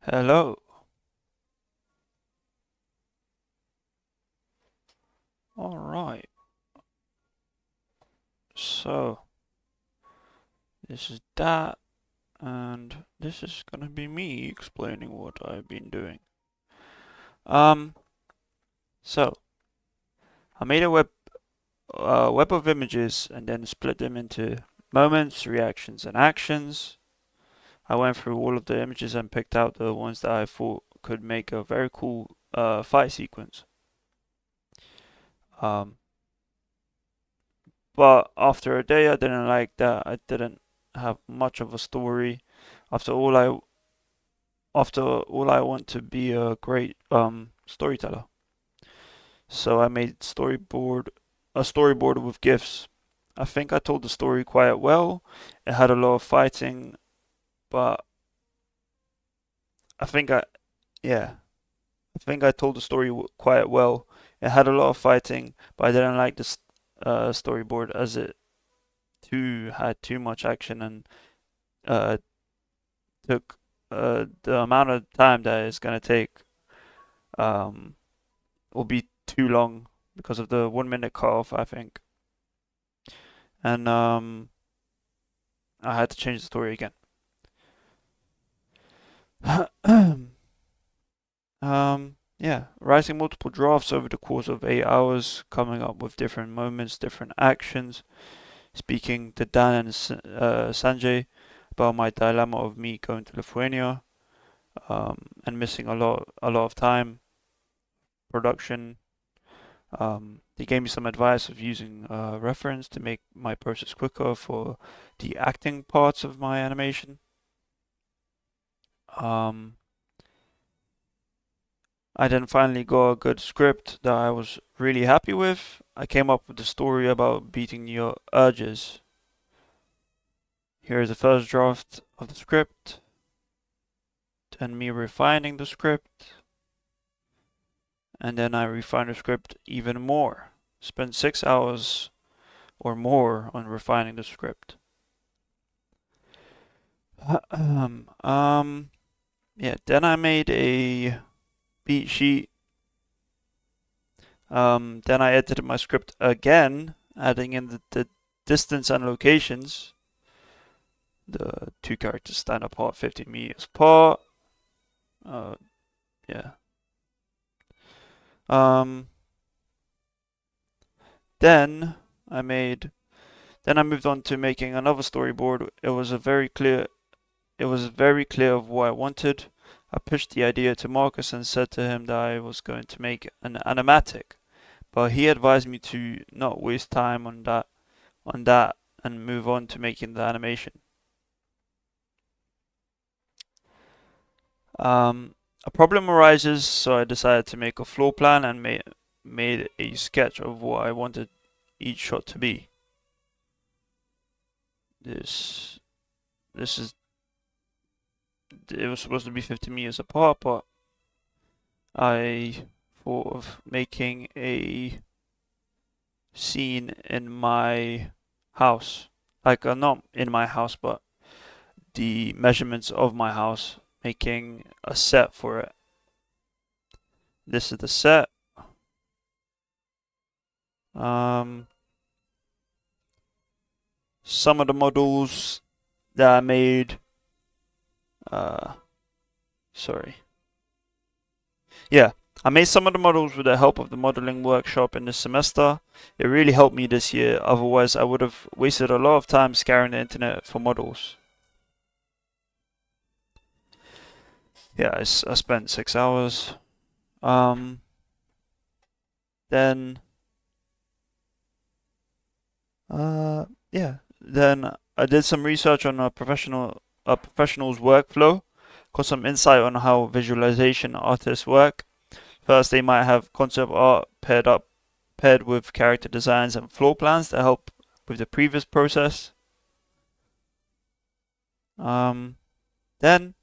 Hello. All right. So this is that, and this is gonna be me explaining what I've been doing. Um. So I made a web of images and then split them into moments, reactions, and actions. I went through all of the images and picked out the ones that I thought could make a very cool fight sequence. Um. But after a day, I didn't like that. I didn't have much of a story. After all, I want to be a great storyteller. So I made a storyboard with GIFs. I think I told the story quite well. It had a lot of fighting, but I think I yeah, I think I told the story quite well. It had a lot of fighting, but I didn't like this storyboard as it too had too much action and uh took the amount of time that it's gonna take um will be too long because of the 1 minute cutoff, I think. And I had to change the story again. Yeah, writing multiple drafts over the course of 8 hours, coming up with different moments, different actions, speaking to Dan and Sanjay about my dilemma of me going to Lithuania, and missing a lot of time, production. They gave me some advice of using reference to make my process quicker for the acting parts of my animation. Um, I then finally got a good script that I was really happy with. I came up with the story about beating your urges. Here's the first draft of the script, then me refining the script, and then I refined the script even more. Spent 6 hours or more on refining the script. Yeah, then I made a beat sheet. Then I edited my script again, adding in the distance and locations. The two characters stand apart 50 meters apart. Uh, yeah. Um, then I made. Then I moved on to making another storyboard. It was very clear of what I wanted. I pitched the idea to Marcus and said to him that I was going to make an animatic, but he advised me to not waste time on that and move on to making the animation. A problem arises, so I decided to make a floor plan and made a sketch of what I wanted each shot to be. This this is it was supposed to be 50 meters apart, but I thought of making a scene in my house, like not in my house, but the measurements of my house, making a set for it. This is the set. Um, some of the models that I made. Uh, sorry. Yeah, I made some of the models with the help of the modeling workshop in this semester. It really helped me this year. Otherwise, I would have wasted a lot of time scouring the internet for models. Yeah, I spent 6 hours. Um, then, yeah, then I did some research on a professional's workflow. Got some insight on how visualization artists work. First, they might have concept art paired with character designs and floor plans to help with the previous process. Um, then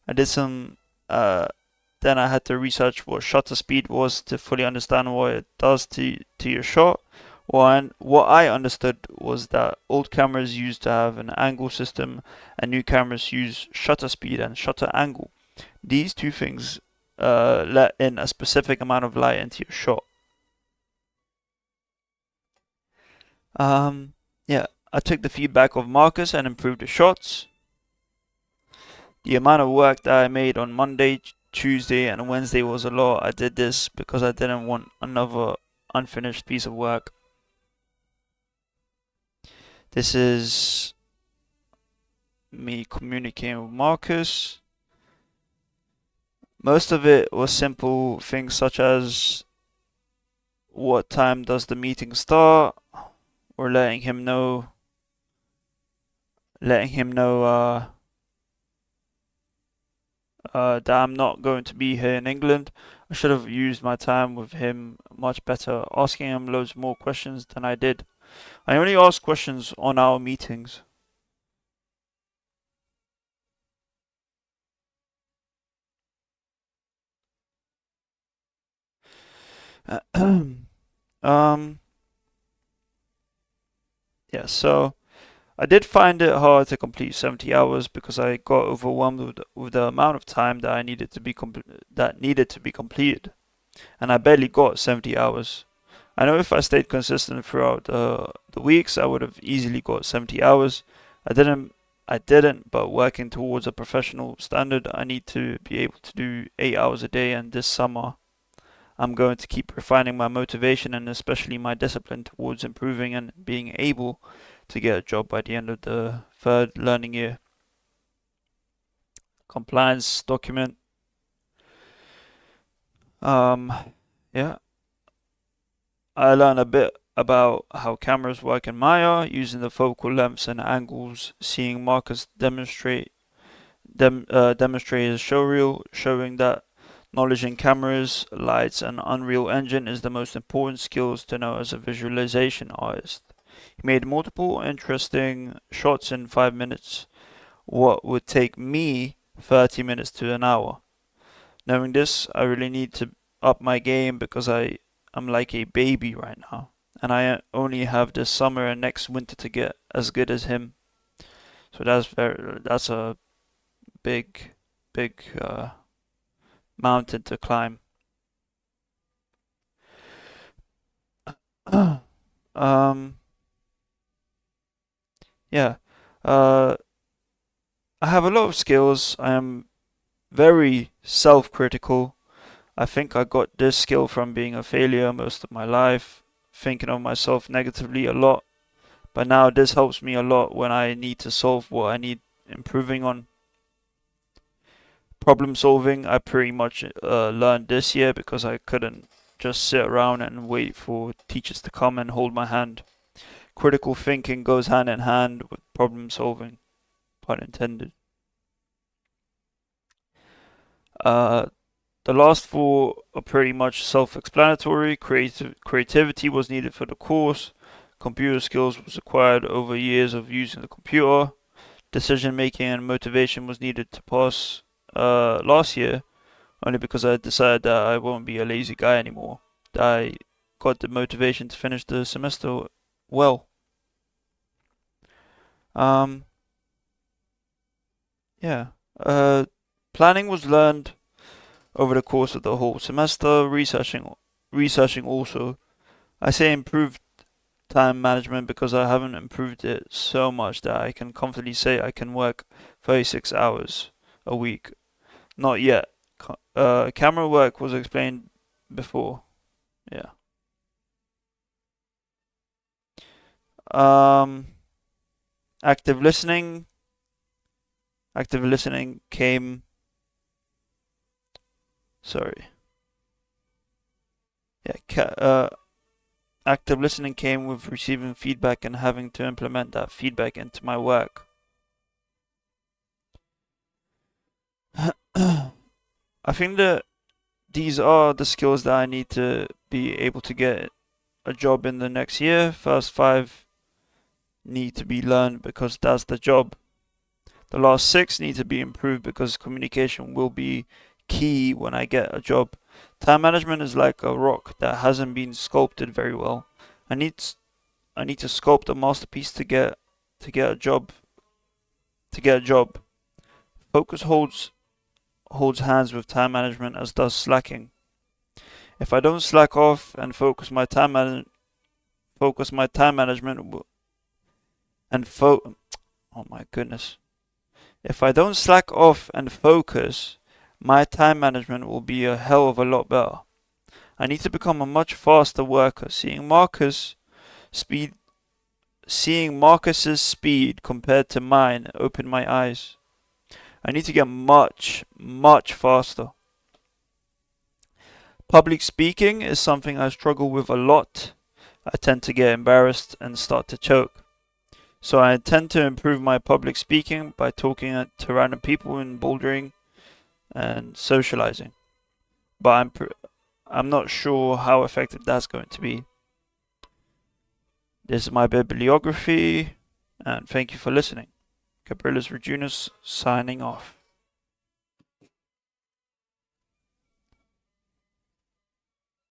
I did some. Then I had to research what shutter speed was to fully understand what it does to your shot. What I understood was that old cameras used to have an angle system, and new cameras use shutter speed and shutter angle. These two things let in a specific amount of light into your shot. Yeah, I took the feedback of Marcus and improved the shots. The amount of work that I made on Monday, Tuesday, and Wednesday was a lot. I did this because I didn't want another unfinished piece of work. This is me communicating with Marcus. Most of it was simple things such as what time does the meeting start, or letting him know that I'm not going to be here in England. I should have used my time with him much better, asking him loads more questions than I did. I only asked questions on our meetings. um, yeah, so I did find it hard to complete 70 hours because I got overwhelmed with the amount of time that I needed to be completed, and I barely got 70 hours. I know if I stayed consistent throughout the weeks, I would have easily got 70 hours. I didn't, but working towards a professional standard, I need to be able to do 8 hours a day, and this summer I'm going to keep refining my motivation and especially my discipline towards improving and being able to get a job by the end of the third learning year. Compliance document. Yeah, I learned a bit about how cameras work in Maya, using the focal lengths and angles, seeing Marcus demonstrate his showreel, showing that knowledge in cameras, lights, and Unreal Engine is the most important skills to know as a visualization artist. He made multiple interesting shots in 5 minutes, what would take me 30 minutes to an hour. Knowing this, I really need to up my game because I'm like a baby right now, and I only have this summer and next winter to get as good as him. So that's a big, big mountain to climb. um, yeah. Uh, I have a lot of skills. I am very self-critical. I think I got this skill from being a failure most of my life, thinking of myself negatively a lot. But now this helps me a lot when I need to solve what I need improving on. Problem solving, I pretty much learned this year because I couldn't just sit around and wait for teachers to come and hold my hand. Critical thinking goes hand in hand with problem solving, pun intended. Uh, the last four are pretty much self-explanatory. Creativity was needed for the course. Computer skills was acquired over years of using the computer. Decision making and motivation was needed to pass last year, only because I decided that I won't be a lazy guy anymore. I got the motivation to finish the semester well. Um, yeah. Uh, Planning was learned over the course of the whole semester. Researching also. I say improved time management because I haven't improved it so much that I can confidently say I can work 36 hours a week. Not yet. Camera work was explained before. Yeah. Um, active listening. Active listening came. Sorry. Yeah. Active listening came with receiving feedback and having to implement that feedback into my work. I think that these are the skills that I need to be able to get a job in the next year. First five need to be learned because that's the job. The last six need to be improved because communication will be key when I get a job. Time management is like a rock that hasn't been sculpted very well. I need I need to sculpt a masterpiece to get a job. To get a job, focus holds holds hands with time management as does slacking. If I don't slack off and focus my time management oh my goodness. If I don't slack off and focus, my time management will be a hell of a lot better. I need to become a much faster worker. Seeing Marcus's speed compared to mine opened my eyes. I need to get much, much faster. Public speaking is something I struggle with a lot. I tend to get embarrassed and start to choke. So I intend to improve my public speaking by talking to random people and bouldering and socializing. But I'm not sure how effective that's going to be. This is my bibliography, and thank you for listening. Gabrielus Regiunus signing off.